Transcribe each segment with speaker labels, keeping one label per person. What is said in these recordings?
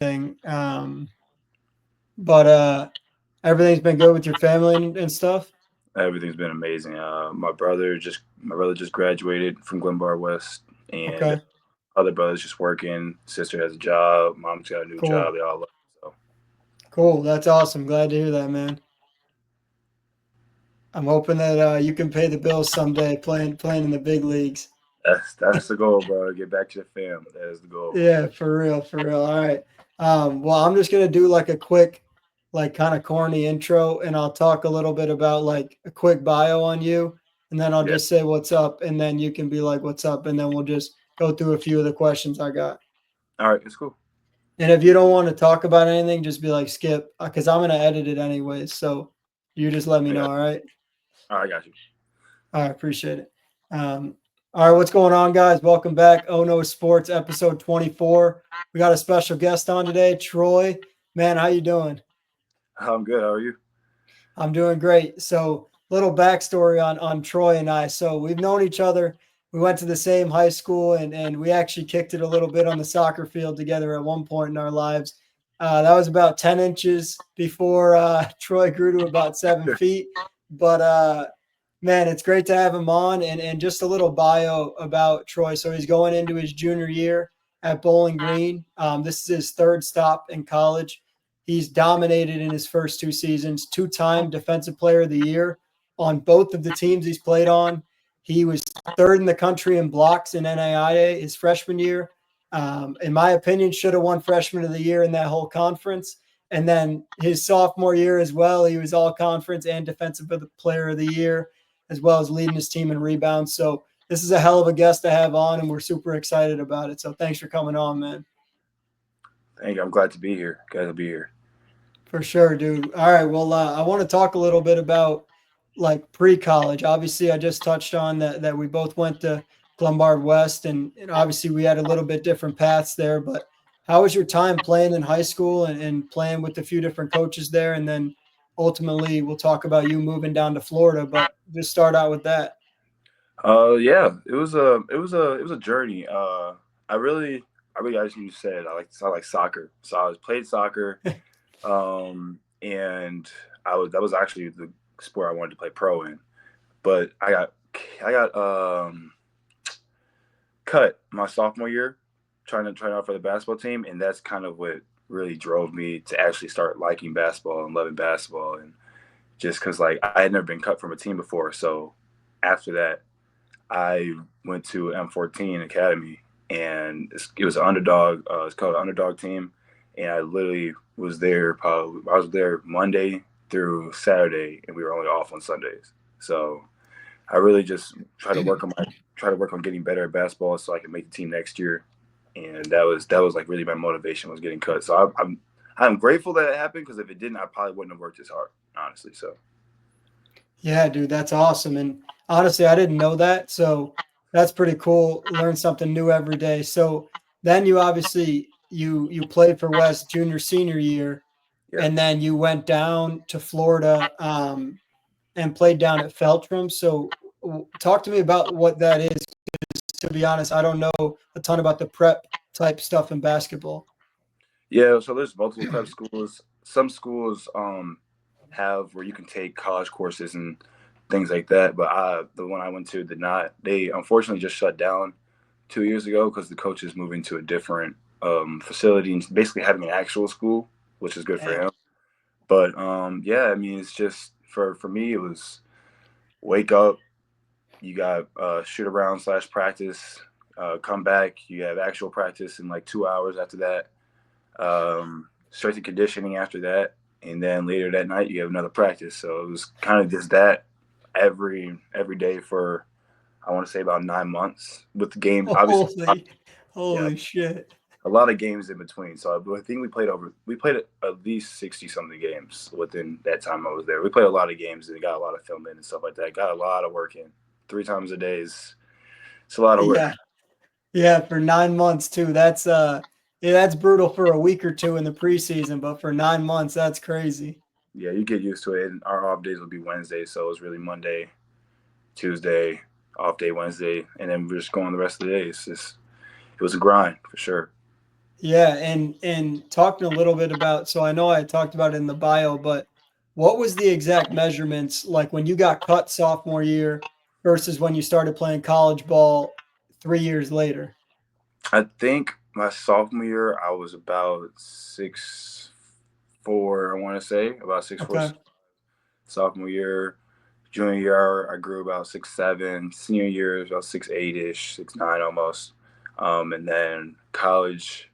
Speaker 1: thing. But everything's been good with your family and stuff.
Speaker 2: Everything's been amazing. My brother just graduated from Glenbar West, and
Speaker 1: Okay,
Speaker 2: other brother's just working. Sister has a job. Mom's got a new
Speaker 1: cool,
Speaker 2: job. They all love it. So
Speaker 1: cool. That's awesome. Glad to hear that, man. I'm hoping that you can pay the bills someday, playing in the big leagues.
Speaker 2: that's the goal, bro. Get back to the fam. That is the goal.
Speaker 1: Yeah, for real, for real. All right. Well, I'm just gonna do like a quick, like kind of corny intro, and I'll talk a little bit about like a quick bio on you, and then I'll
Speaker 2: Yeah.
Speaker 1: just say what's up, and then you can be like, "What's up?" and then we'll just go through a few of the questions I got.
Speaker 2: All right. It's cool.
Speaker 1: And if you don't want to talk about anything, just be like, "Skip," because I'm gonna edit it anyways. So you just let me
Speaker 2: I
Speaker 1: know.
Speaker 2: got.
Speaker 1: All right.
Speaker 2: All right. I got you.
Speaker 1: I appreciate it. Um, all right, what's going on, guys? Welcome back. Oh No Sports, episode 24. We got a special guest on today, Troy. Man, how you doing?
Speaker 2: I'm good. How are you?
Speaker 1: I'm doing great. So, little backstory on Troy and I. So, we've known each other. We went to the same high school, and we actually kicked it a little bit on the soccer field together at one point in our lives. That was about 10 inches before Troy grew to about 7 feet. But man, it's great to have him on, and just a little bio about Troy. So he's going into his junior year at Bowling Green. This is his third stop in college. He's dominated in his first two seasons, two-time Defensive Player of the Year on both of the teams he's played on. He was third in the country in blocks in NAIA his freshman year. In my opinion, should have won Freshman of the Year in that whole conference. And then his sophomore year as well, he was all conference and Defensive Player of the Year, as well as leading his team in rebounds. So this is a hell of a guest to have on, and we're super excited about it. So thanks for coming on, man.
Speaker 2: Thank you. I'm glad to be here. Glad to be here.
Speaker 1: For sure, dude. All right. Well, I want to talk a little bit about like pre-college. Obviously, I just touched on that we both went to Lombard West, and obviously we had a little bit different paths there. But how was your time playing in high school and playing with a few different coaches there? And then ultimately, we'll talk about you moving down to Florida. But just start out with that.
Speaker 2: Yeah. It was a journey. I really, as you said, I like soccer. So I was played soccer. And that was actually the sport I wanted to play pro in. But I got cut my sophomore year trying out for the basketball team, and that's kind of what really drove me to actually start liking basketball and loving basketball, and just because like I had never been cut from a team before. So after that, I went to M14 Academy, and it was an underdog. It's called an underdog team, and I literally was there. I was there Monday through Saturday, and we were only off on Sundays. So I really just try to work on getting better at basketball so I can make the team next year. And that was like really my motivation was getting cut. So I'm grateful that it happened, because if it didn't, I probably wouldn't have worked as hard, honestly. So
Speaker 1: Yeah, dude, that's awesome. And honestly, I didn't know that. So that's pretty cool. Learn something new every day. So then you obviously you played for West junior senior year,
Speaker 2: yeah.
Speaker 1: and then you went down to Florida and played down at Feltram. So talk to me about what that is. To be honest, I don't know a ton about the prep type stuff in basketball.
Speaker 2: Yeah, so there's multiple prep schools. Some schools have where you can take college courses and things like that, but the one I went to did not. They unfortunately just shut down 2 years ago because the coach is moving to a different facility and basically having an actual school, which is good for
Speaker 1: Dang.
Speaker 2: him. But yeah, I mean, it's just for me, it was wake up, you got shoot around slash practice, come back, you have actual practice in like 2 hours after that, strength and conditioning after that, and then later that night you have another practice. So it was kind of just that every day for, I want to say, about 9 months, with the games obviously.
Speaker 1: Holy,
Speaker 2: Yeah,
Speaker 1: holy shit.
Speaker 2: a lot of games in between. So I think we played at least 60 something games within that time I was there. We played a lot of games and got a lot of film in and stuff like that. Got a lot of work in. 3 times a day is it's a lot of work.
Speaker 1: Yeah. Yeah, for 9 months too. Yeah, that's brutal for a week or two in the preseason, but for 9 months, that's crazy.
Speaker 2: Yeah, you get used to it. And our off days would be Wednesday, so it was really Monday, Tuesday, off day Wednesday, and then we're just going the rest of the day. It was a grind for sure.
Speaker 1: Yeah, and talking a little bit about, so I know I talked about it in the bio, but what was the exact measurements like when you got cut sophomore year versus when you started playing college ball 3 years later?
Speaker 2: I think my sophomore year I was about 6'4". I want to say about 6'4".
Speaker 1: Okay.
Speaker 2: Sophomore year, junior year I grew about 6'7". Senior year about 6'8" ish, 6'9" almost. And then college,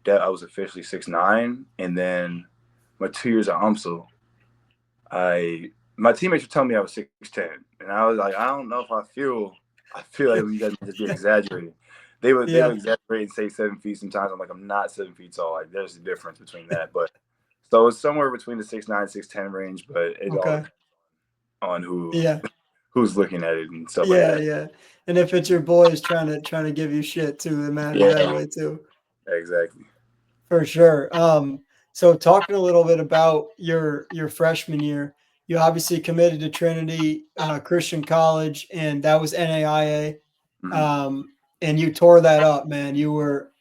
Speaker 2: that I was officially 6'9". And then my 2 years at UMSL, I my teammates were telling me I was 6'10", and I was like, I don't know if I feel like you guys might just be exaggerating. They would
Speaker 1: Yeah.
Speaker 2: exaggerate and say 7 feet sometimes. I'm like, I'm not 7 feet tall. Like there's a difference between that. But so it's somewhere between the 6'9", 6'10" range, but it all
Speaker 1: Okay.
Speaker 2: depends on
Speaker 1: Yeah.
Speaker 2: who's looking at it and stuff like
Speaker 1: Yeah,
Speaker 2: that.
Speaker 1: yeah. And if it's your boys trying to give you shit too, it matters that
Speaker 2: Yeah,
Speaker 1: way too.
Speaker 2: exactly.
Speaker 1: For sure. So talking a little bit about your freshman year, you obviously committed to Trinity Christian College, and that was NAIA.
Speaker 2: Hmm.
Speaker 1: Um, and you tore that up, man. You were,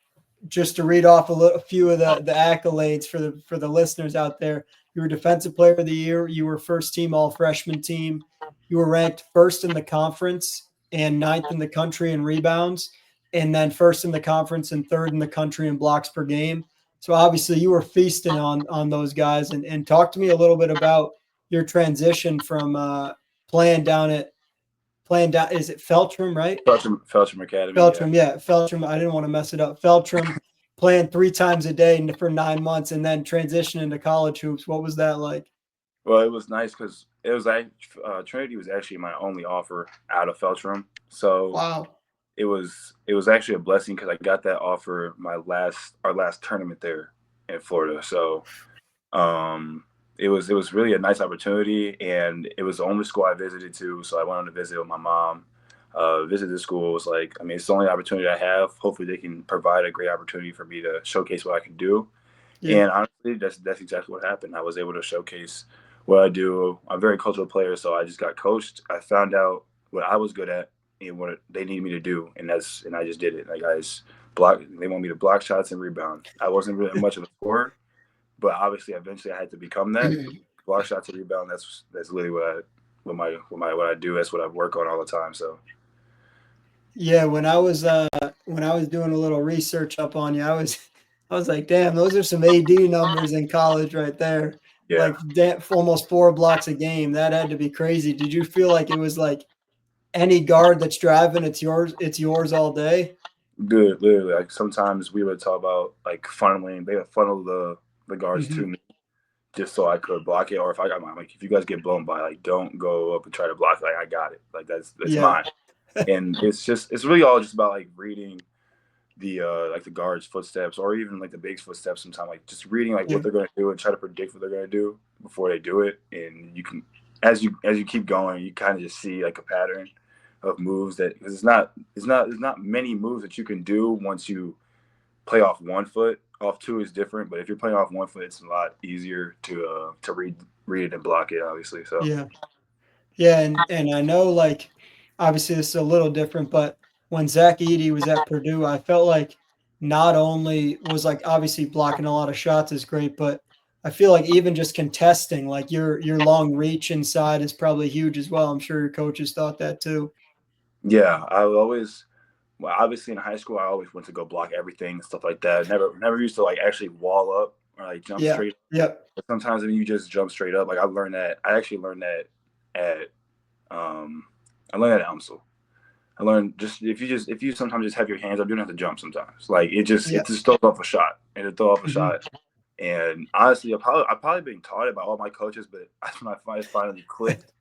Speaker 1: just to read off a few of the accolades for the listeners out there. You were Defensive Player of the Year. You were first team All Freshman team. You were ranked first in the conference and ninth in the country in rebounds, and then first in the conference and third in the country in blocks per game. So obviously you were feasting on those guys. And talk to me a little bit about your transition from playing down at playing down. Is it Feltram, right?
Speaker 2: Felsham Academy, yeah.
Speaker 1: Feltram, yeah, Feltram. I didn't want to mess it up. Feltram playing 3 times a day for 9 months and then transitioning to college hoops. What was that like?
Speaker 2: Well, it was nice because it was like Trinity was actually my only offer out of Feltram, so
Speaker 1: Wow.
Speaker 2: it was actually a blessing because I got that offer our last tournament there in Florida. So um, it was really a nice opportunity, and it was the only school I visited too. So I went on to visit with my mom. Visit the school was like, I mean, it's the only opportunity I have. Hopefully, they can provide a great opportunity for me to showcase what I can do.
Speaker 1: Yeah.
Speaker 2: And honestly, that's exactly what happened. I was able to showcase what I do. I'm a very cultural player, so I just got coached. I found out what I was good at and what they needed me to do, and I just did it. Like I just block. They want me to block shots and rebound. I wasn't really much of a scorer, but obviously, eventually, I had to become that. Block shots and rebound. That's literally what I do. That's what I work on all the time. So
Speaker 1: Yeah, when I was doing a little research up on you, I was like, damn, those are some AD numbers in college right there.
Speaker 2: yeah,
Speaker 1: Like almost 4 blocks a game. That had to be crazy. Did you feel like it was like any guard that's driving, it's yours all day?
Speaker 2: good. Literally, like sometimes we would talk about like funneling. They would funnel the guards to
Speaker 1: Hmm.
Speaker 2: me just so I could block it. Or if I got mine, like if you guys get blown by, like don't go up and try to block it. Like I got it. Like that's
Speaker 1: Yeah.
Speaker 2: mine. And it's really all just about like reading the like the guards' footsteps or even like the bigs' footsteps. Sometimes like just reading like
Speaker 1: Yeah.
Speaker 2: what they're gonna do and try to predict what they're gonna do before they do it. And you can as you keep going, you kind of just see like a pattern of moves that because it's not many moves that you can do once you play off one foot. Off two is different, but if you're playing off one foot, it's a lot easier to read it and block it. Obviously, so
Speaker 1: Yeah. Yeah, and I know like obviously this is a little different, but when Zach Edey was at Purdue, I felt like not only was like obviously blocking a lot of shots is great, but I feel like even just contesting, like your long reach inside is probably huge as well. I'm sure your coaches thought that too.
Speaker 2: yeah, I always. Well, obviously in high school, I always went to go block everything and stuff like that. Never used to like actually wall up or like jump
Speaker 1: Yeah.
Speaker 2: straight.
Speaker 1: Yep.
Speaker 2: But sometimes when you just jump straight up, like I learned that. I actually learned that at um, I learned that at UMSL. I learned if you sometimes just have your hands up, you don't have to jump sometimes. Like
Speaker 1: Yeah.
Speaker 2: it just throws off a shot and it throw off a
Speaker 1: Hmm.
Speaker 2: shot. And honestly, I probably been taught it by all my coaches, but that's when I finally clicked.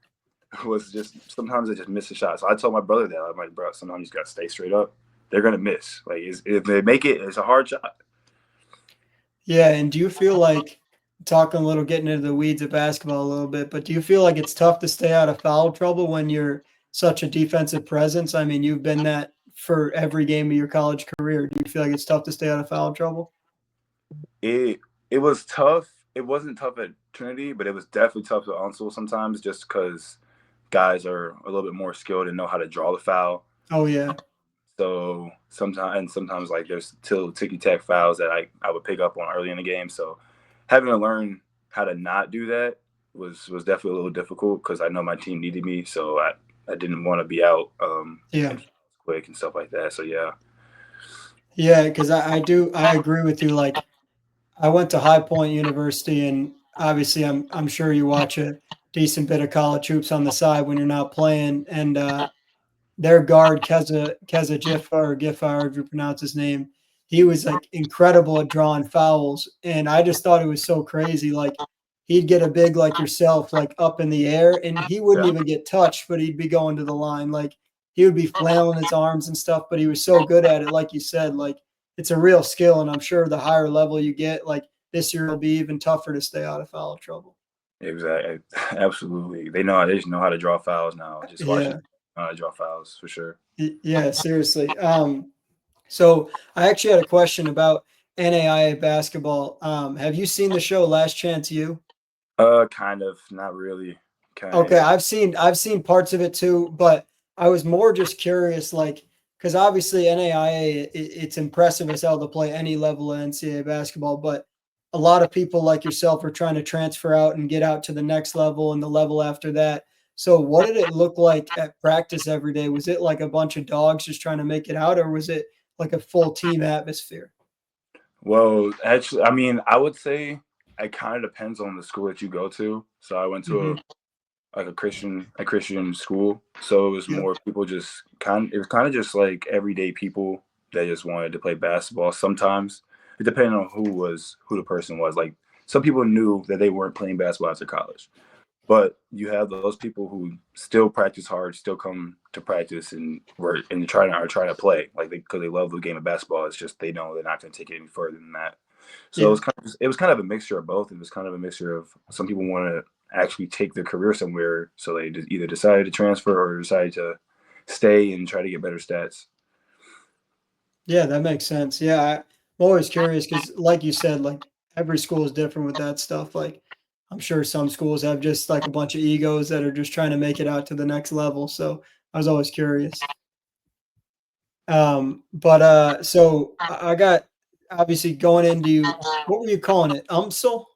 Speaker 2: Was just sometimes I just miss a shot. So I told my brother that I'm like, bro, sometimes you just gotta stay straight up. They're gonna miss. Like if they make it, it's a hard shot.
Speaker 1: Yeah, and do you feel like talking a little, getting into the weeds of basketball a little bit, but do you feel like it's tough to stay out of foul trouble when you're such a defensive presence? I mean, you've been that for every game of your college career. Do you feel like it's tough to stay out of foul trouble?
Speaker 2: It it was tough. It wasn't tough at Trinity, but it was definitely tough at Onslow sometimes, just because guys are a little bit more skilled and know how to draw the foul.
Speaker 1: Oh yeah.
Speaker 2: So sometimes like there's still ticky tack fouls that I would pick up on early in the game. So having to learn how to not do that was definitely a little difficult because I know my team needed me, so I didn't want to be out
Speaker 1: Yeah.
Speaker 2: and quick and stuff like that. So yeah,
Speaker 1: Yeah, because I agree with you. Like I went to High Point University, and obviously I'm sure you watch a decent bit of college hoops on the side when you're not playing. And their guard Keza Jiffa or Giffa, however you pronounce his name, he was like incredible at drawing fouls, and I just thought it was so crazy. Like he'd get a big like yourself like up in the air, and he wouldn't
Speaker 2: yeah,
Speaker 1: even get touched, but he'd be going to the line. Like he would be flailing his arms and stuff, but he was so good at it. Like you said, like it's a real skill, and I'm sure the higher level you get, like this year, it'll be even tougher to stay out of foul trouble.
Speaker 2: exactly, absolutely. They just know how to draw fouls now. Just watching
Speaker 1: Yeah,
Speaker 2: how to draw fouls for sure.
Speaker 1: yeah, seriously. So I actually had a question about NAIA basketball. Have you seen the show Last Chance U?
Speaker 2: Kind of, not really. Kind of,
Speaker 1: Okay,
Speaker 2: yeah.
Speaker 1: I've seen parts of it too, but I was more just curious, like, because obviously NAIA it's impressive as hell to play any level of NCAA basketball, but a lot of people like yourself are trying to transfer out and get out to the next level and the level after that. So, what did it look like at practice every day? Was it like a bunch of dogs just trying to make it out, or was it like a full team atmosphere?
Speaker 2: Well, actually, I mean, I would say it kind of depends on the school that you go to. So I went to
Speaker 1: Hmm.
Speaker 2: a Christian school, so it was
Speaker 1: Yeah,
Speaker 2: more people it was kind of just like everyday people that just wanted to play basketball. Sometimes it depended on who the person was. Like some people knew that they weren't playing basketball after college, but you have those people who still practice hard, still come to practice and trying to play like because they love the game of basketball. It's just they know they're not going to take it any further than that. So
Speaker 1: yeah.
Speaker 2: it was kind of a mixture of both. It was kind of a mixture of some people want to actually take their career somewhere, so they either decided to transfer or decided to stay and try to get better stats.
Speaker 1: Yeah, that makes sense. Yeah, I'm always curious because, like you said, like every school is different with that stuff. Like, I'm sure some schools have just like a bunch of egos that are just trying to make it out to the next level. So I was always curious. But so I got obviously going into what were you calling it? UMSL?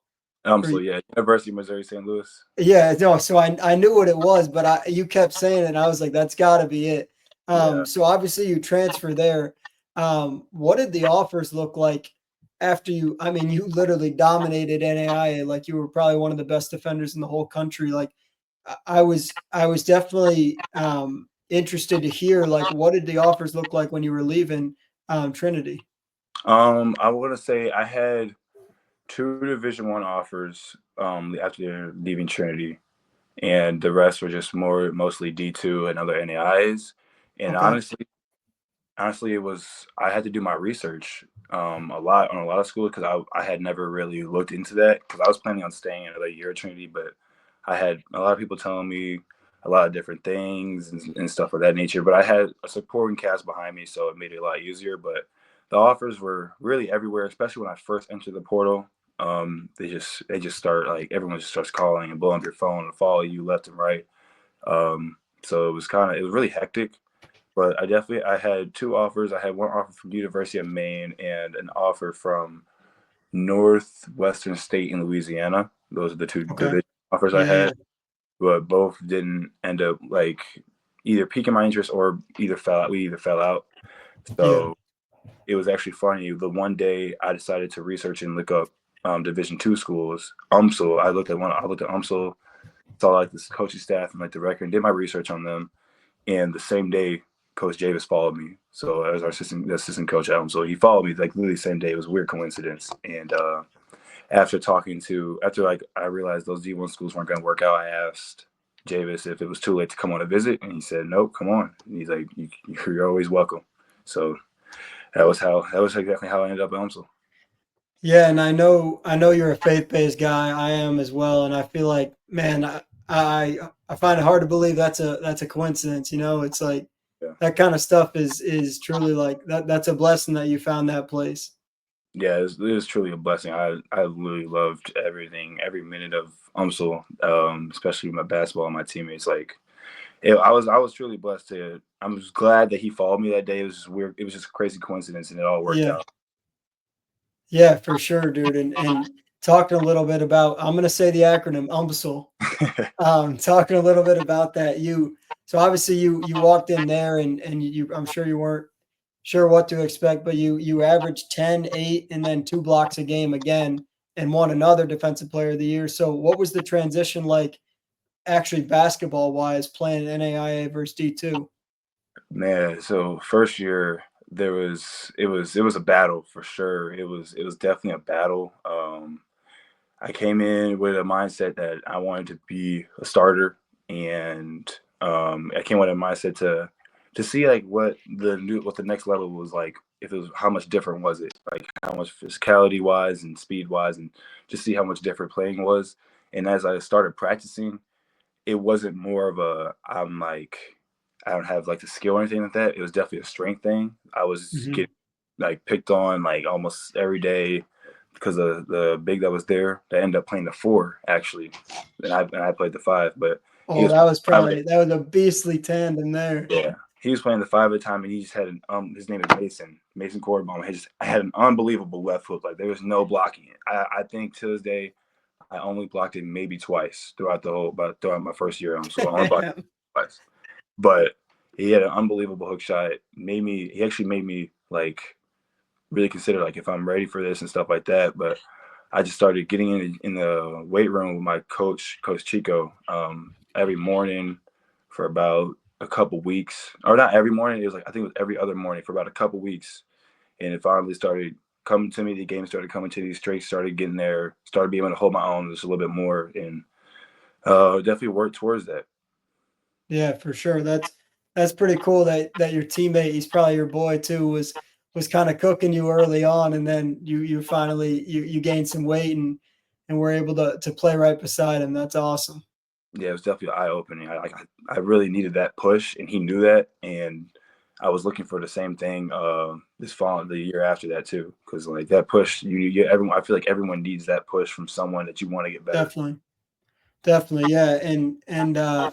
Speaker 1: Or
Speaker 2: So yeah, University of Missouri St. Louis.
Speaker 1: yeah, no, so I knew what it was, but you kept saying it, and I was like, that's got to be it.
Speaker 2: Yeah.
Speaker 1: So obviously you transfer there. What did the offers look like after you? I mean, you literally dominated NAIA, like you were probably one of the best defenders in the whole country. Like I was definitely interested to hear like what did the offers look like when you were leaving Trinity?
Speaker 2: I want to say I had two Division I offers after leaving Trinity, and the rest were just mostly D2 and other NAIs. And
Speaker 1: Okay,
Speaker 2: honestly, it was I had to do my research a lot on a lot of schools because I had never really looked into that because I was planning on staying another year at Trinity, but I had a lot of people telling me a lot of different things and stuff of that nature. But I had a supporting cast behind me, so it made it a lot easier. But the offers were really everywhere, especially when I first entered the portal. They just start like everyone just starts calling and blowing up your phone and follow you left and right. So it was really hectic, but I had two offers. I had one offer from the University of Maine and an offer from Northwestern State in Louisiana. Those are the two
Speaker 1: okay,
Speaker 2: division offers I
Speaker 1: yeah,
Speaker 2: had,
Speaker 1: yeah,
Speaker 2: but both didn't end up like either piquing my interest or either fell out. We either fell out.
Speaker 1: yeah.
Speaker 2: So it was actually funny. The one day I decided to research and look up Division II schools. I looked at UMSL, saw like this coaching staff and like the record, and did my research on them. And the same day, Coach Javis followed me. So as our assistant coach at home, so he followed me like literally the same day. It was a weird coincidence. And after like I realized those D1 schools weren't going to work out, I asked Javis if it was too late to come on a visit, and he said, "Nope, come on." And he's like, "You're always welcome." So that was exactly how I ended up at UMSL.
Speaker 1: Yeah, and I know you're a faith-based guy. I am as well, and I feel like, man, I find it hard to believe that's a coincidence. It's like
Speaker 2: Yeah.
Speaker 1: that kind of stuff is truly like that's a blessing that you found that place.
Speaker 2: Yeah, it was truly a blessing. I really loved everything, every minute of UMSL, especially my basketball and my teammates. Like I was truly blessed to. I'm just glad that he followed me that day. It was just weird. It was just a crazy coincidence, and it all worked
Speaker 1: Yeah.
Speaker 2: out.
Speaker 1: Yeah, for sure, dude. And talking a little bit about, I'm gonna say the acronym UMSL. Talking a little bit about that. So obviously you walked in there and I'm sure you weren't sure what to expect, but you averaged 10, 8, and then 2 blocks a game again and won another defensive player of the year. So what was the transition like actually basketball wise playing NAIA versus D2?
Speaker 2: Man, so first year it was a battle for sure. It was definitely a battle. I came in with a mindset that I wanted to be a starter, and I came with a mindset to see like what the next level was like. If it was how much different was it, like how much physicality wise and speed wise, and just see how much different playing was. And as I started practicing, it wasn't more of a I'm like I don't have like the skill or anything like that. It was definitely a strength thing. I was
Speaker 1: Mhm.
Speaker 2: getting like picked on like almost every day because of the big that was there. That ended up playing the 4 actually, and I played the 5. But he
Speaker 1: Oh,
Speaker 2: was
Speaker 1: that was
Speaker 2: five at
Speaker 1: probably that was a beastly tandem there.
Speaker 2: yeah. He was playing the 5 at the time, and he just had his name is Mason Corbaum. I had an unbelievable left hook. Like there was no blocking it. I think to this day I only blocked it maybe twice throughout my first year. So I only blocked it twice. But he had an unbelievable hook shot. He actually made me like really consider like if I'm ready for this and stuff like that. But I just started getting in the weight room with my Coach Chico, every morning for about a couple weeks, or not every morning. It was like I think it was every other morning for about a couple weeks, and it finally started coming to me. The game started coming to these straight, started getting there, started being able to hold my own just a little bit more, and definitely worked towards that.
Speaker 1: Yeah, for sure. That's pretty cool that your teammate, he's probably your boy too, was kind of cooking you early on, and then you finally you gained some weight and were able to play right beside him. That's awesome.
Speaker 2: Yeah, it was definitely eye opening. I really needed that push, and he knew that, and I was looking for the same thing this fall, the year after that too, because like that push, everyone. I feel like everyone needs that push from someone that you want to get better.
Speaker 1: Definitely, definitely, yeah.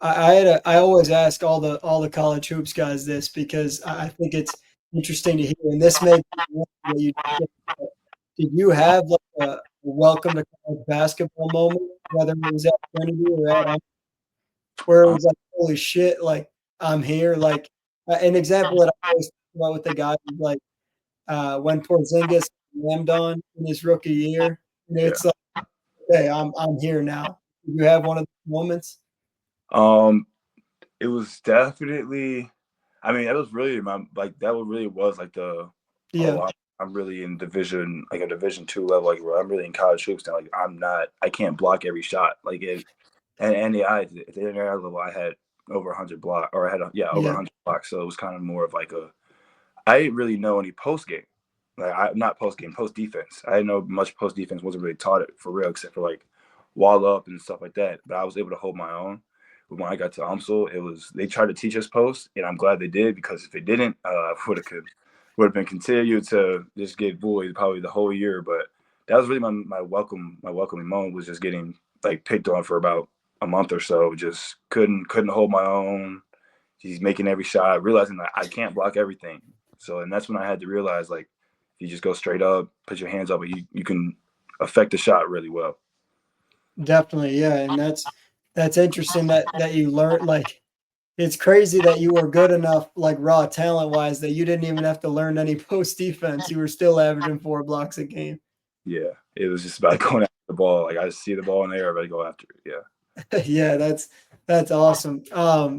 Speaker 1: I always ask all the college hoops guys this because I think it's interesting to hear, and this may be what you did you have like a welcome to college basketball moment, whether it was at Trinity or at where it
Speaker 2: Um,
Speaker 1: was like, holy shit, like I'm here. Like an example that I always talk about with the guys is like when Porzingis slammed on in his rookie year, and
Speaker 2: yeah.
Speaker 1: it's like, okay, I'm here now. Did you have one of those moments?
Speaker 2: Um, it was definitely. I mean, that was really my like that was really was like the
Speaker 1: Yeah,
Speaker 2: oh I'm really in division like a Division 2 level like where I'm really in college hoops now. Like I can't block every shot like it. And the I at the NAI level, I had over 100 block, or I had over
Speaker 1: yeah,
Speaker 2: 100 blocks. So it was kind of more of like a. I didn't really know any post game, like I not post game, post defense. I didn't know much post defense. Wasn't really taught it for real, except for like wall up and stuff like that. But I was able to hold my own. But when I got to UMSL, it was they tried to teach us post, and I'm glad they did because if it didn't, I would have been continued to just get bullied probably the whole year. But that was really my welcoming moment was just getting like picked on for about a month or so. Just couldn't hold my own. He's making every shot, realizing that I can't block everything. So, and that's when I had to realize like if you just go straight up, put your hands up, you can affect the shot really well.
Speaker 1: definitely, yeah. And that's interesting that you learned like it's crazy that you were good enough, like raw talent wise, that you didn't even have to learn any post defense. You were still averaging 4 blocks a game.
Speaker 2: Yeah, it was just about going after the ball. Like I just see the ball in the air, I better go after it. Yeah.
Speaker 1: Yeah, that's awesome.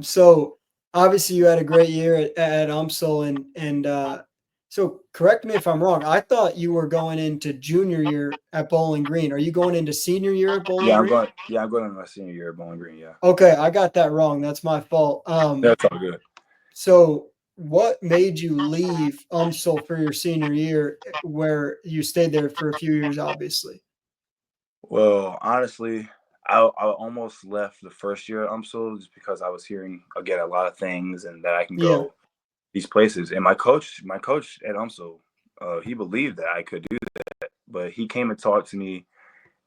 Speaker 1: So obviously you had a great year at UMSL and so correct me if I'm wrong. I thought you were going into junior year at Bowling Green. Are you going into senior year at Bowling
Speaker 2: Yeah, I'm
Speaker 1: Green?
Speaker 2: going. Yeah, I'm going to my senior year at Bowling Green. Yeah,
Speaker 1: Okay, I got that wrong. That's my fault.
Speaker 2: that's all good.
Speaker 1: So what made you leave UMSL for your senior year where you stayed there for a few years, obviously?
Speaker 2: Well, honestly, I almost left the first year at UMSL just because I was hearing again a lot of things and that I can
Speaker 1: Yeah,
Speaker 2: go these places. And my coach at UMSL, he believed that I could do that, but he came and talked to me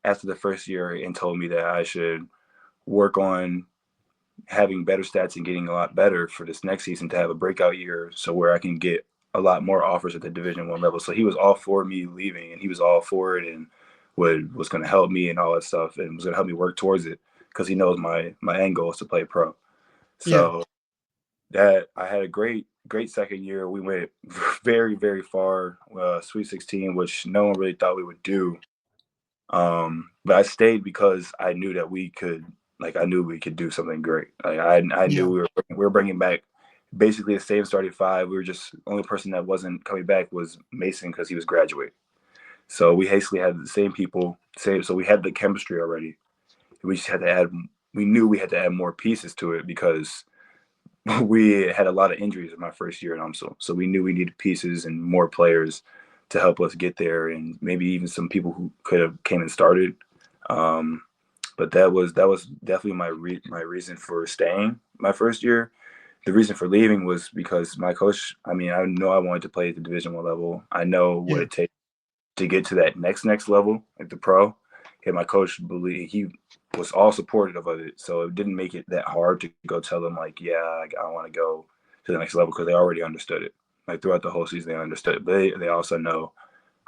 Speaker 2: after the first year and told me that I should work on having better stats and getting a lot better for this next season to have a breakout year, so where I can get a lot more offers at the Division 1 level. So he was all for me leaving, and he was all for it, and was going to help me and all that stuff, and was going to help me work towards it because he knows my end goal is to play pro.
Speaker 1: Yeah.
Speaker 2: So that I had a great second year. We went very very far, Sweet 16, which no one really thought we would do. But I stayed because I knew that we could, I knew we could do something great. Like I
Speaker 1: Yeah.
Speaker 2: knew we were bringing back basically the same starting five. We were just only person that wasn't coming back was Mason because he was graduating. So we hastily had the same people, same. So we had the chemistry already. We just had to add. We knew we had to add more pieces to it because we had a lot of injuries in my first year at UMSL. So we knew we needed pieces and more players to help us get there, and maybe even some people who could have came and started. Um, but that was definitely my reason for staying my first year. The reason for leaving was because my coach. I mean, I know I wanted to play at the Division 1 level. I know what
Speaker 1: Yeah.
Speaker 2: it takes to get to that next level, like the pro. And my coach believe he was all supportive of it, so it didn't make it that hard to go tell them like, yeah, I want to go to the next level because they already understood it. Like throughout the whole season, they understood it, but they also know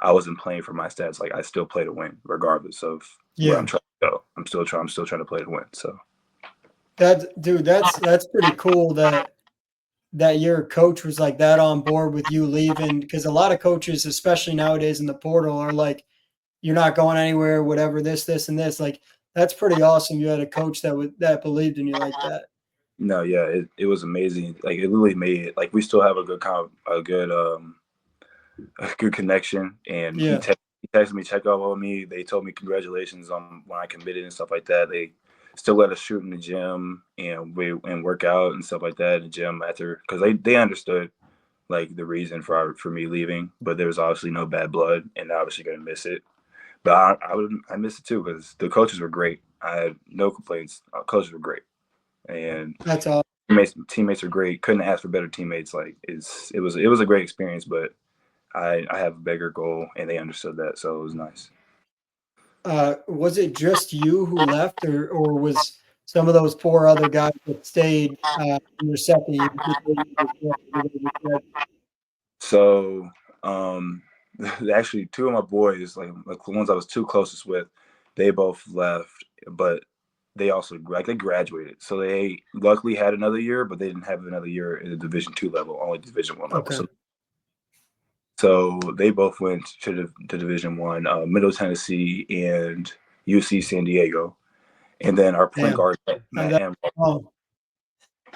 Speaker 2: I wasn't playing for my stats. Like I still play to win, regardless of where I'm
Speaker 1: Yeah.
Speaker 2: trying to go. I'm still trying to play to win. So
Speaker 1: That's pretty cool that your coach was like that on board with you leaving, because a lot of coaches, especially nowadays in the portal, are like, you're not going anywhere, whatever, this, and this. Like, that's pretty awesome. You had a coach that believed in you like that.
Speaker 2: no, yeah, it was amazing. Like it literally made it like we still have a good connection. And
Speaker 1: Yeah.
Speaker 2: he texted me, check up on me. They told me congratulations on when I committed and stuff like that. They still let us shoot in the gym and work out and stuff like that in the gym after because they understood like the reason for me leaving, but there was obviously no bad blood, and obviously gonna miss it. But I miss it too because the coaches were great. I had no complaints. Coaches were great, and
Speaker 1: That's all.
Speaker 2: teammates were great. Couldn't ask for better teammates. Like it was a great experience, but I have a bigger goal, and they understood that, so it was nice.
Speaker 1: Was it just you who left, or was some of those four other guys that stayed in your second year?
Speaker 2: So, um, actually, two of my boys, like the ones I was too closest with, they both left, but they also they graduated. So they luckily had another year, but they didn't have another year in the Division 2 level, only Division 1 level.
Speaker 1: Okay.
Speaker 2: So they both went to Division 1, Middle Tennessee and UC San Diego, and then our point
Speaker 1: Damn.
Speaker 2: guard
Speaker 1: And
Speaker 2: Matt
Speaker 1: that,
Speaker 2: M.
Speaker 1: oh,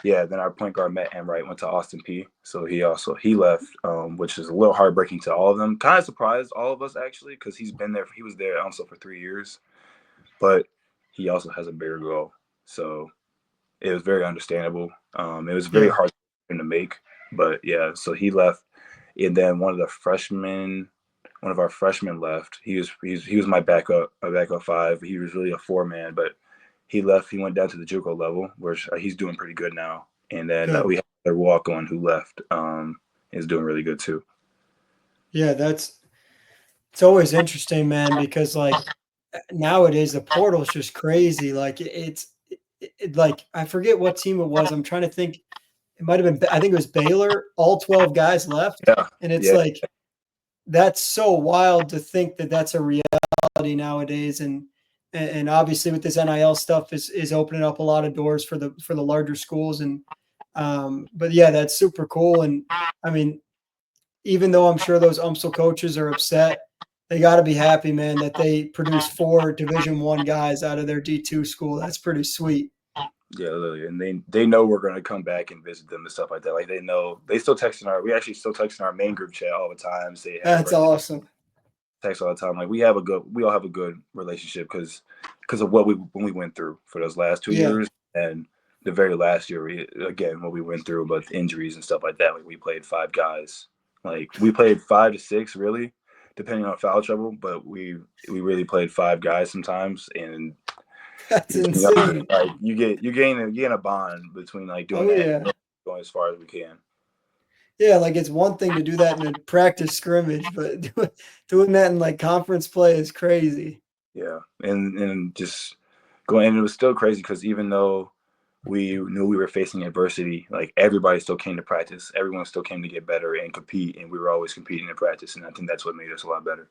Speaker 2: Yeah, then our point guard Matt Enright went to Austin P. So he left, which is a little heartbreaking to all of them. Kind of surprised all of us actually because he's been there. He was there also for 3 years, but he also has a bigger goal. So it was very understandable. It was very
Speaker 1: yeah.
Speaker 2: hard to make, but yeah. So he left, and then one of our freshmen left. He was my backup five. He was really a four man, but he left. He went down to the JUCO level, where he's doing pretty good now. And then
Speaker 1: Good.
Speaker 2: we had a walk on who left. Is doing really good too.
Speaker 1: Yeah, it's always interesting, man, because like nowadays the portal is just crazy. Like like I forget what team it was. I'm trying to think. It might have been, I think it was Baylor. All 12 guys left,
Speaker 2: Yeah,
Speaker 1: and it's
Speaker 2: yeah,
Speaker 1: like that's so wild to think that that's a reality nowadays. And obviously with this NIL stuff is opening up a lot of doors for the larger schools. And but yeah, that's super cool. And I mean, even though I'm sure those UMSL coaches are upset, they got to be happy, man, that they produce four Division 1 guys out of their D2 school. That's pretty sweet.
Speaker 2: yeah. Literally. And they know we're gonna come back and visit them and stuff like that. Like they know they still texting our. We actually still texting our main group chat all the time. Say happy
Speaker 1: That's
Speaker 2: birthday.
Speaker 1: awesome.
Speaker 2: Text all the time. Like we all have a good relationship because of when we went through for those last two
Speaker 1: Yeah.
Speaker 2: years and the very last year. Again, what we went through, but injuries and stuff like that. Like we played five guys. Like we played 5 to 6, really, depending on foul trouble. But we really played five guys sometimes, and
Speaker 1: That's insane.
Speaker 2: like you gain a bond between like doing
Speaker 1: Oh
Speaker 2: that
Speaker 1: yeah.
Speaker 2: and going as far as we can.
Speaker 1: Yeah, like it's one thing to do that in a practice scrimmage, but doing that in like conference play is crazy.
Speaker 2: Yeah, and just going, and it was still crazy because even though we knew we were facing adversity, like everybody still came to practice. Everyone still came to get better and compete, and we were always competing in practice. And I think that's what made us a lot better.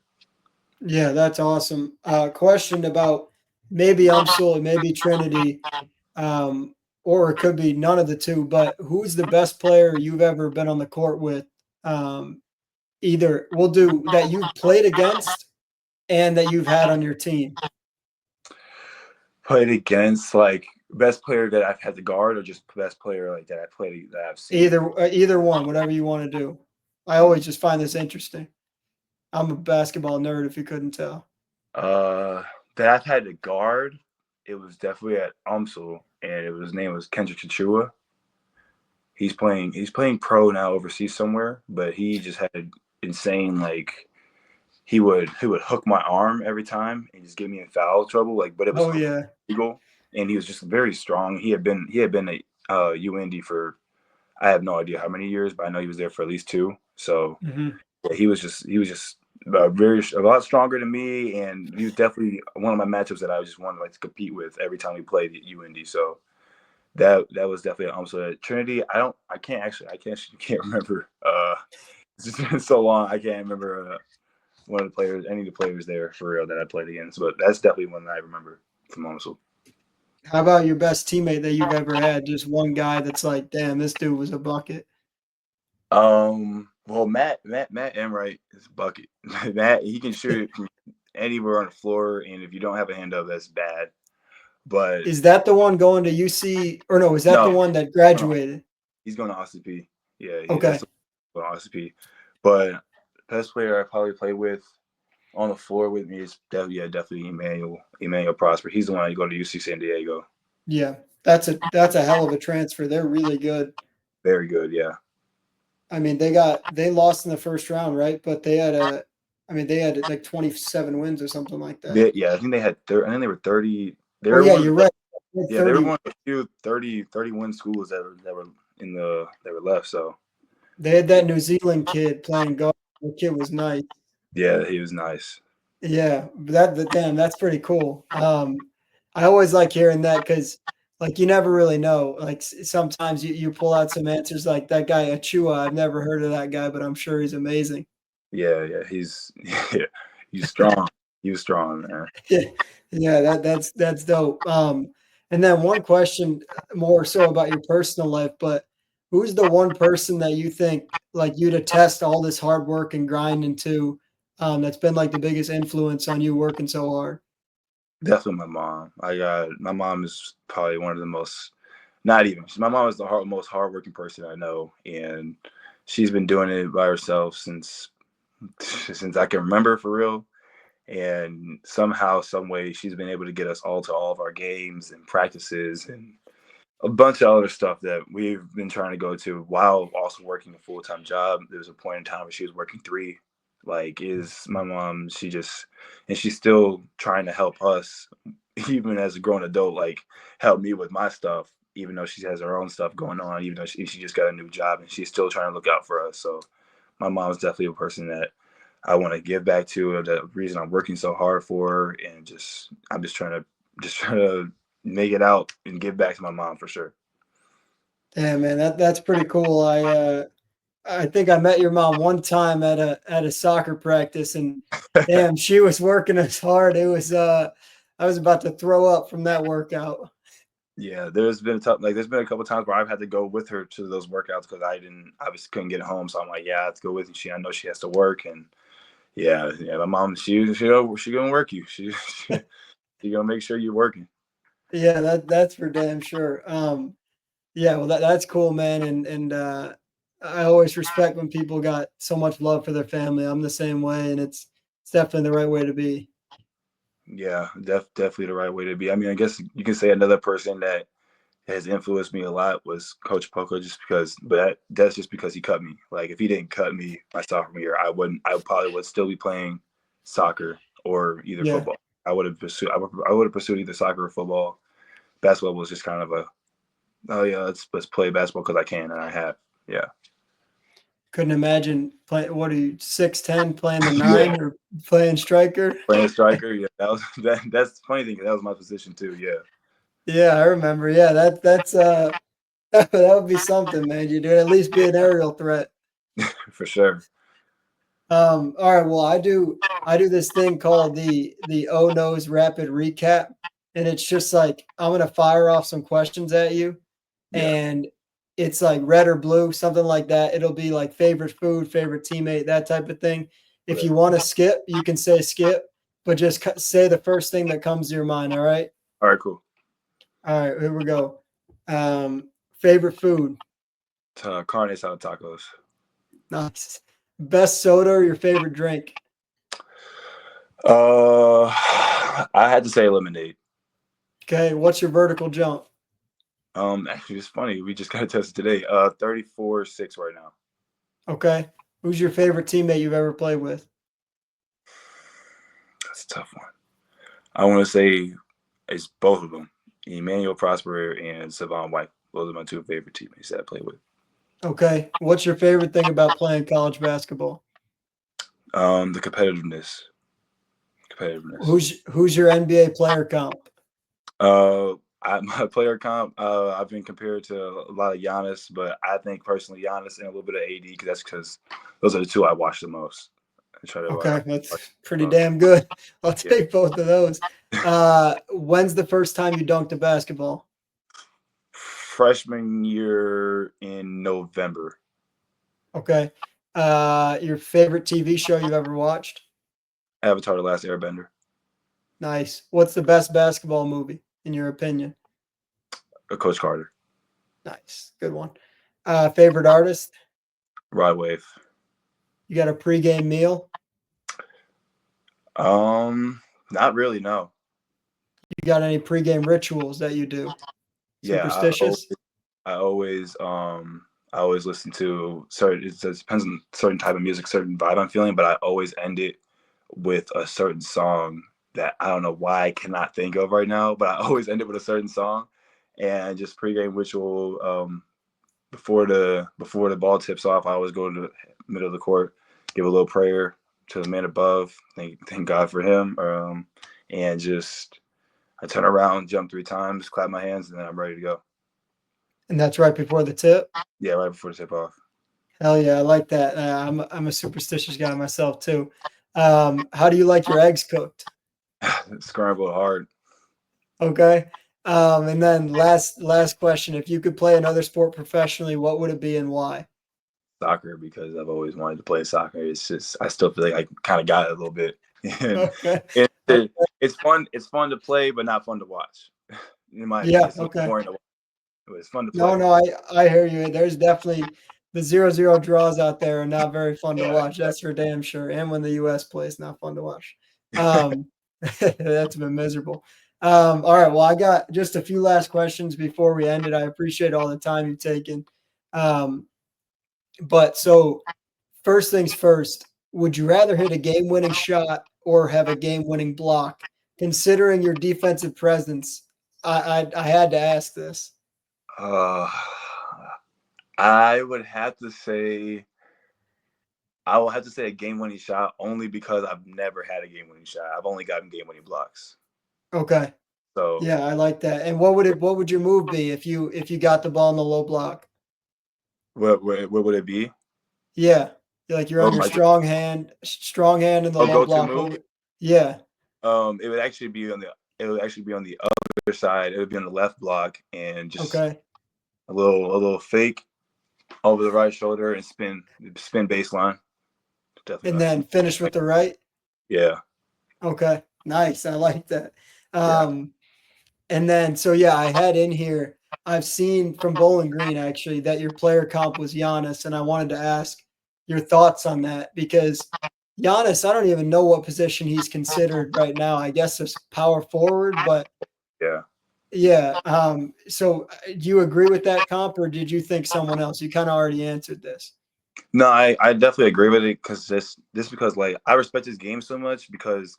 Speaker 1: Yeah, that's awesome. Question about maybe Umsul, maybe Trinity, um, or it could be none of the two. But who's the best player you've ever been on the court with? Um, Either we'll do that you've played against and that you've had on your team.
Speaker 2: Played against like best player that I've had to guard, or just best player like that I played that I've seen.
Speaker 1: Either one, whatever you want to do. I always just find this interesting. I'm a basketball nerd, if you couldn't tell.
Speaker 2: Uh, that I've had to guard, it was definitely at UMSL, and his name was Kendrick Chachua. He's playing pro now overseas somewhere, but he just had insane like he would hook my arm every time and just get me in foul trouble. Like, but it was
Speaker 1: Oh yeah.
Speaker 2: legal, and he was just very strong. He had been at UND for I have no idea how many years, but I know he was there for at least two. So
Speaker 1: Hmm.
Speaker 2: yeah, he was just a lot stronger than me, and he was definitely one of my matchups that I just wanted like to compete with every time we played at UND. So that was definitely an also at Trinity. I can't remember. It's just been so long. I can't remember one of the players, any of the players there for real that I played against. But that's definitely one that I remember from UMSL.
Speaker 1: How about your best teammate that you've ever had? Just one guy that's like, damn, this dude was a bucket.
Speaker 2: Well, Matt Enright is a bucket. Matt, he can shoot it from anywhere on the floor, and if you don't have a hand up, that's bad. But
Speaker 1: Is that the one going to UC, or no? Is that the
Speaker 2: no,
Speaker 1: one that
Speaker 2: no,
Speaker 1: graduated?
Speaker 2: he's going to OCP. Yeah, that's
Speaker 1: Okay.
Speaker 2: going to OCP. But best player I probably played with on the floor with me is definitely Emmanuel Prosper. He's the one that go to UC San Diego.
Speaker 1: Yeah, that's a hell of a transfer. They're really good.
Speaker 2: Very good, yeah.
Speaker 1: I mean, they lost in the first round, right? But they had like 27 wins or something like that.
Speaker 2: I think they had. I think they were 30. They
Speaker 1: Oh
Speaker 2: were
Speaker 1: yeah,
Speaker 2: one of
Speaker 1: you're
Speaker 2: the.
Speaker 1: right.
Speaker 2: They were
Speaker 1: 30.
Speaker 2: one of the few 30 win schools that were left. So
Speaker 1: They had that New Zealand kid playing guard. The kid was nice.
Speaker 2: yeah, he was nice.
Speaker 1: Yeah, damn, that's pretty cool. I always like hearing that because, like, you never really know. Like, sometimes you pull out some answers like that guy Achua. I've never heard of that guy, but I'm sure he's amazing.
Speaker 2: Yeah, he's yeah, he's strong. He was strong, man.
Speaker 1: Yeah, yeah, that's dope. And then one question more so about your personal life, but who's the one person that you think like you'd attest all this hard work and grind into, that's been like the biggest influence on you working so hard?
Speaker 2: Definitely my mom. My mom is probably one of the most. Not even. My mom is the most hardworking person I know, and she's been doing it by herself since I can remember for real. And somehow, some way, she's been able to get us all to all of our games and practices and a bunch of other stuff that we've been trying to go to while also working a full-time job. There was a point in time where she was working three. Like, is my mom, and she's still trying to help us, even as a grown adult, like help me with my stuff, even though she has her own stuff going on, even though she just got a new job and she's still trying to look out for us. So my mom's definitely a person that I want to give back to. The reason I'm working so hard for her, and I'm just trying to make it out and give back to my mom for sure.
Speaker 1: Damn, man, that's pretty cool. I think I met your mom one time at a soccer practice, and damn, she was working us hard. It was I was about to throw up from that workout.
Speaker 2: Yeah, there's been a couple times where I've had to go with her to those workouts because obviously couldn't get home. So I'm like, yeah, let's go with you. I know she has to work, and yeah, my mom, she gonna work you. She gonna make sure you're working.
Speaker 1: Yeah, that's for damn sure. Yeah, well that's cool, man, and I always respect when people got so much love for their family. I'm the same way, and it's definitely the right way to be.
Speaker 2: Yeah, definitely the right way to be. I mean, I guess you can say another person that has influenced me a lot was Coach Poco, that's just because he cut me. Like, if he didn't cut me my sophomore year, I probably would still be playing soccer or either
Speaker 1: Yeah,
Speaker 2: football. I would have pursued either soccer or football. Basketball was just kind of oh yeah, let's play basketball because I can and I have. Yeah.
Speaker 1: couldn't imagine playing. What are you 6'10" playing the
Speaker 2: Yeah.
Speaker 1: nine or playing striker?
Speaker 2: Playing striker, yeah. That's the funny thing. That was my position too. Yeah.
Speaker 1: Yeah, I remember. Yeah, that's that would be something, man. You'd at least be an aerial threat.
Speaker 2: For sure.
Speaker 1: All right. Well, I do this thing called the O Knows Rapid Recap, and it's just like I'm gonna fire off some questions at you,
Speaker 2: Yeah.
Speaker 1: and it's like red or blue, something like that. It'll be like favorite food, favorite teammate, that type of thing. If
Speaker 2: Okay.
Speaker 1: you want to skip, you can say skip, but just say the first thing that comes to your mind. All right.
Speaker 2: All right, cool.
Speaker 1: All right. Here we go. Favorite food.
Speaker 2: Carne asada tacos.
Speaker 1: Nice. Best soda or your favorite drink.
Speaker 2: I had to say lemonade.
Speaker 1: Okay. What's your vertical jump?
Speaker 2: Actually, it's funny. We just got to test it today. 34.6 right now.
Speaker 1: Okay. Who's your favorite teammate you've ever played with?
Speaker 2: That's a tough one. I want to say it's both of them. Emmanuel Prosper and Savon White. Those are my two favorite teammates that I play with.
Speaker 1: Okay. What's your favorite thing about playing college basketball?
Speaker 2: The competitiveness. Competitiveness.
Speaker 1: Who's your NBA player comp?
Speaker 2: My player comp, I've been compared to a lot of Giannis, but I think personally Giannis and a little bit of AD because that's because those are the two I watch the most. I try to
Speaker 1: Okay,
Speaker 2: watch
Speaker 1: that's pretty
Speaker 2: most.
Speaker 1: damn good. I'll
Speaker 2: Yeah.
Speaker 1: take both of those. When's the first time you dunked a basketball?
Speaker 2: Freshman year in November.
Speaker 1: Okay. Your favorite TV show you've ever watched?
Speaker 2: Avatar: The Last Airbender.
Speaker 1: Nice. What's the best basketball movie in your opinion?
Speaker 2: Coach Carter.
Speaker 1: Nice. Good one. Favorite artist?
Speaker 2: Rod Wave.
Speaker 1: You got a pregame meal?
Speaker 2: Not really. No.
Speaker 1: You got any pregame rituals that you do?
Speaker 2: Yeah,
Speaker 1: Superstitious?
Speaker 2: I always I always listen to certain. It depends on certain type of music, certain vibe I'm feeling, but I always end it with a certain song that I don't know why I cannot think of right now, but I always end it with a certain song, and just pregame ritual. Before the ball tips off, I always go to the middle of the court, give a little prayer to the man above, thank God for him, and just I turn around, jump 3 times, clap my hands, and then I'm ready to go.
Speaker 1: And that's right before the tip?
Speaker 2: Yeah, right before the tip off.
Speaker 1: Hell yeah, I like that. I'm a superstitious guy myself too. How do you like your eggs cooked?
Speaker 2: Scramble hard.
Speaker 1: Okay. And then last question. If you could play another sport professionally, what would it be and why?
Speaker 2: Soccer because I've always wanted to play soccer. It's just I still feel like I kind of got it a little bit, and
Speaker 1: Okay.
Speaker 2: it's fun. It's fun to play, but not fun to watch. In my opinion,
Speaker 1: Yeah,
Speaker 2: it's a little
Speaker 1: okay.
Speaker 2: boring to watch, but it's fun to
Speaker 1: No,
Speaker 2: play.
Speaker 1: no, I hear you. There's definitely the 0-0 draws out there are not very fun to
Speaker 2: Yeah,
Speaker 1: watch. That's for damn sure. And when the US plays, not fun to watch. Um, that's been miserable. All right. Well, I got just a few last questions before we end it. I appreciate all the time you've taken. Um, but so first things first, would you rather hit a game-winning shot or have a game-winning block? Considering your defensive presence, I had to ask this.
Speaker 2: uh, I would have to say I will have to say a game-winning shot only because I've never had a game-winning shot. I've only gotten game-winning blocks.
Speaker 1: Okay.
Speaker 2: So
Speaker 1: Yeah, I like that. And what would your move be if you got the ball in the low block?
Speaker 2: what would it be?
Speaker 1: Yeah. Like you're on
Speaker 2: Oh
Speaker 1: your
Speaker 2: my!
Speaker 1: strong hand in the
Speaker 2: Oh,
Speaker 1: low
Speaker 2: go-to
Speaker 1: block.
Speaker 2: move.
Speaker 1: Yeah.
Speaker 2: It would actually be on the. It would actually be on the other side. It would be on the left block, and just
Speaker 1: Okay.
Speaker 2: a little fake over the right shoulder and spin baseline. Definitely
Speaker 1: And
Speaker 2: not
Speaker 1: then finish with the right.
Speaker 2: Yeah,
Speaker 1: Okay. Nice. I like that.
Speaker 2: yeah.
Speaker 1: Um, and then so yeah, I had in here, I've seen from Bowling Green actually that your player comp was Giannis, and I wanted to ask your thoughts on that because Giannis, I don't even know what position he's considered right now. I guess it's power forward, but
Speaker 2: Yeah.
Speaker 1: yeah. So do you agree with that comp or did you think someone else? You kind of already answered this.
Speaker 2: No, I definitely agree with it because this because like I respect his game so much because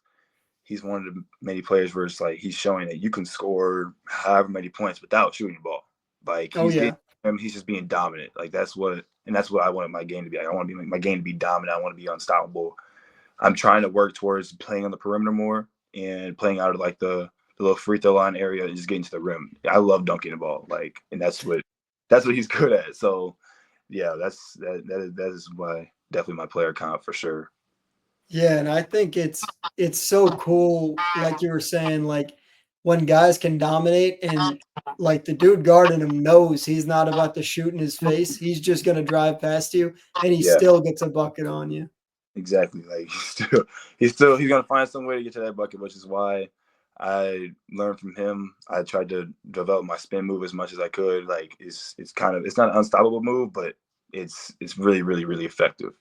Speaker 2: he's one of the many players where it's like he's showing that you can score however many points without shooting the ball. Like
Speaker 1: Oh yeah.
Speaker 2: he's just being dominant. Like that's what I wanted my game to be. Like, I want to be my game to be dominant. I want to be unstoppable. I'm trying to work towards playing on the perimeter more and playing out of like the little free throw line area and just getting to the rim. I love dunking the ball, like, and that's what he's good at. So yeah, that is my definitely my player comp for sure.
Speaker 1: Yeah, and I think it's so cool, like you were saying, like when guys can dominate and like the dude guarding him knows he's not about to shoot in his face. He's just gonna drive past you and he
Speaker 2: Yeah,
Speaker 1: still gets a bucket on you.
Speaker 2: exactly. Like he's gonna find some way to get to that bucket, which is why I learned from him. I tried to develop my spin move as much as I could. Like it's kind of it's not an unstoppable move, but it's really really really effective,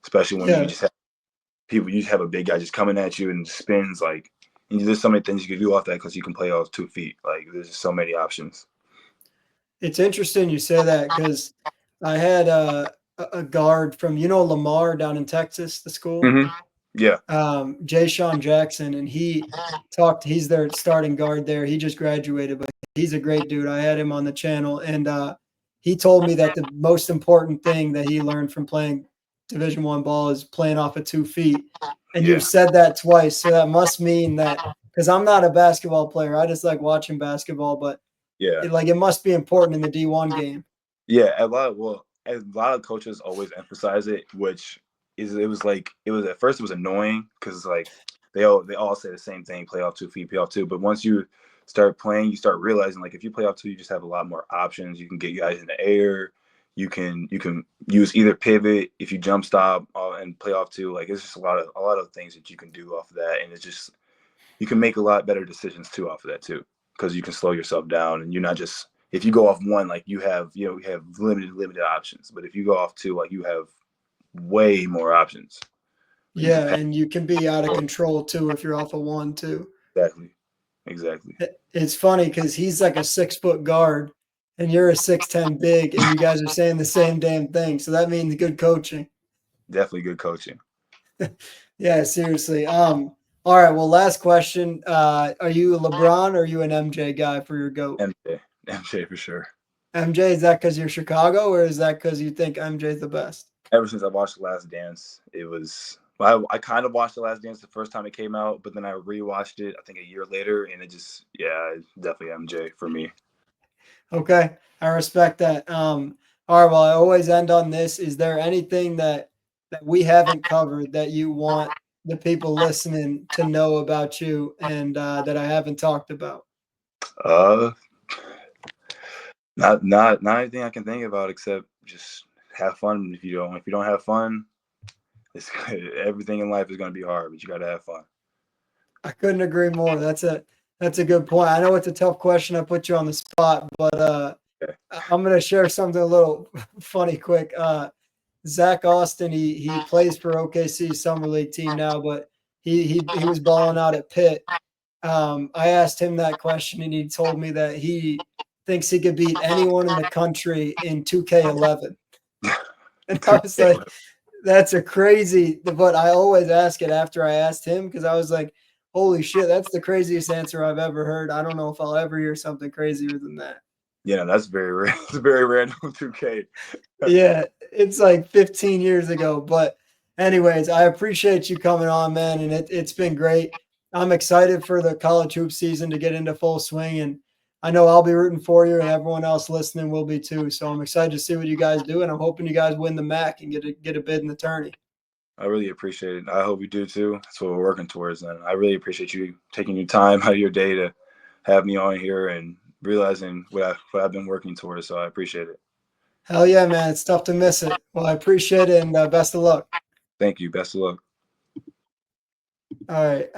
Speaker 2: especially when you
Speaker 1: Yeah,
Speaker 2: just have people. You just have a big guy just coming at you and spins like. And there's so many things you can do off that because you can play off 2 feet. Like there's just so many options.
Speaker 1: it's interesting you say that because I had a guard from Lamar down in Texas, the school.
Speaker 2: Hmm. Yeah,
Speaker 1: Jay Sean Jackson, and he's their starting guard there. He just graduated, but he's a great dude. I had him on the channel, and he told me that the most important thing that he learned from playing Division I ball is playing off of 2 feet. And you've
Speaker 2: yeah,
Speaker 1: said that twice, so that must mean that because I'm not a basketball player, I just like watching basketball, but
Speaker 2: yeah.
Speaker 1: it must be important in the D1 game.
Speaker 2: Yeah, a lot of coaches always emphasize it, which is it was at first it was annoying because like they all say the same thing: play off 2 feet, play off two. But once you start playing, you start realizing like if you play off two, you just have a lot more options. You can get guys in the air. You can use either pivot if you jump stop and play off two. Like it's just a lot of things that you can do off of that, and it's just you can make a lot better decisions too off of that too because you can slow yourself down and you're not just if you go off one like you have limited options, but if you go off two like you have way more options. Like you can
Speaker 1: Yeah,
Speaker 2: pass
Speaker 1: and you can be out of
Speaker 2: more.
Speaker 1: control too if you're off of one too.
Speaker 2: Exactly.
Speaker 1: It's funny because he's like a 6 foot guard and you're a 6'10" big, and you guys are saying the same damn thing. So that means good coaching.
Speaker 2: Definitely good coaching.
Speaker 1: Yeah, seriously. All right. Well, last question. Are you a LeBron or are you an MJ guy for your GOAT?
Speaker 2: MJ for sure.
Speaker 1: MJ, is that because you're Chicago or is that because you think MJ's the best?
Speaker 2: Ever since I watched The Last Dance, it was I kind of watched The Last Dance the first time it came out, but then I rewatched it I think a year later, and it just yeah, it's definitely MJ for me.
Speaker 1: Okay. I respect that. All right. Well, I always end on this. Is there anything that we haven't covered that you want the people listening to know about you and that I haven't talked about?
Speaker 2: Uh, not anything I can think about except just have fun. If you don't have fun, it's everything in life is going to be hard, but you got to have fun.
Speaker 1: I couldn't agree more. That's a good point. I know it's a tough question. I put you on the spot, but
Speaker 2: Okay.
Speaker 1: I'm gonna share something a little funny quick. Zach Austin, he plays for OKC summer league team now, but he was balling out at Pitt. I asked him that question, and he told me that he thinks he could beat anyone in the country in 2K11. And I was like, that's a crazy, but I always ask it after I asked him because I was like, holy shit, that's the craziest answer I've ever heard. I don't know if I'll ever hear something crazier than that.
Speaker 2: That's very it's very random 2K.
Speaker 1: Yeah, it's like 15 years ago. But anyways, I appreciate you coming on, man, and it's been great. I'm excited for the college hoop season to get into full swing, and I know I'll be rooting for you, and everyone else listening will be too. So I'm excited to see what you guys do, and I'm hoping you guys win the MAC and get a bid in the tourney.
Speaker 2: I really appreciate it. I hope you do too. That's what we're working towards. And I really appreciate you taking your time out of your day to have me on here and realizing what I've been working towards. So I appreciate it.
Speaker 1: Hell yeah, man! It's tough to miss it. Well, I appreciate it, and best of luck.
Speaker 2: Thank you. Best of luck.
Speaker 1: All right.